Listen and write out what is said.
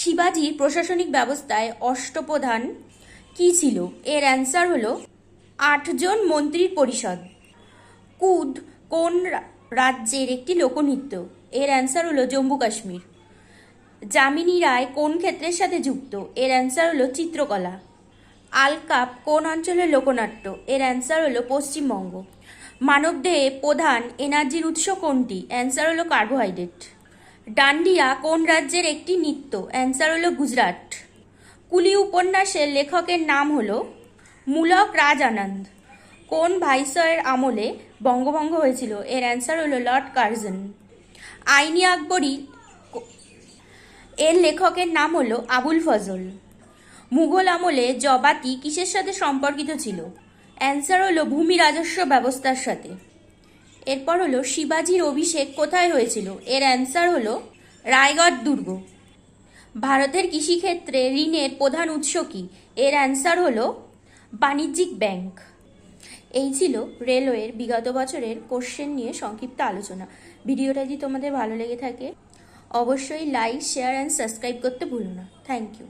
শিবাজির প্রশাসনিক ব্যবস্থায় অষ্টপ্রধান কি ছিল? এর অ্যান্সার হলো 8 জন মন্ত্রীর পরিষদ। কুদ কোন রাজ্যের একটি লোকনৃত্য? এর অ্যান্সার হলো জম্মু কাশ্মীর। যামিনী রায় কোন ক্ষেত্রের সাথে যুক্ত? এর অ্যান্সার হলো চিত্রকলা। আলকাপ কোন অঞ্চলের লোকনাট্য? এর অ্যান্সার হলো পশ্চিমবঙ্গ। মানবদেহে প্রধান এনার্জির উৎস কোনটি? অ্যান্সার হলো কার্বোহাইড্রেট। ডান্ডিয়া কোন রাজ্যের একটি নৃত্য? অ্যান্সার হলো গুজরাট। কুলি উপন্যাসের লেখকের নাম হলো মূলক রাজ আনন্দ। কোন ভাইসরয়ের আমলে বঙ্গভঙ্গ হয়েছিল? এর অ্যান্সার হলো লর্ড কার্জন। আইনি আকবরী এর লেখকের নাম হলো আবুল ফজল। মুঘল আমলে জবাতি কিসের সাথে সম্পর্কিত ছিল? অ্যান্সার হলো ভূমি রাজস্ব ব্যবস্থার সাথে। এরপর হলো শিবাজির অভিষেক কোথায় হয়েছিল? এর অ্যান্সার হলো রায়গড় দুর্গ। ভারতের কৃষিক্ষেত্রে ঋণের প্রধান উৎস কি? এর অ্যান্সার হলো বাণিজ্যিক ব্যাংক। এই ছিল রেলওয়ের বিগত বছরের কোশ্চেন নিয়ে সংক্ষিপ্ত আলোচনা। ভিডিওটা যদি তোমাদের ভালো লেগে থাকে অবশ্যই লাইক, শেয়ার অ্যান্ড সাবস্ক্রাইব করতে ভুলো না। Thank you.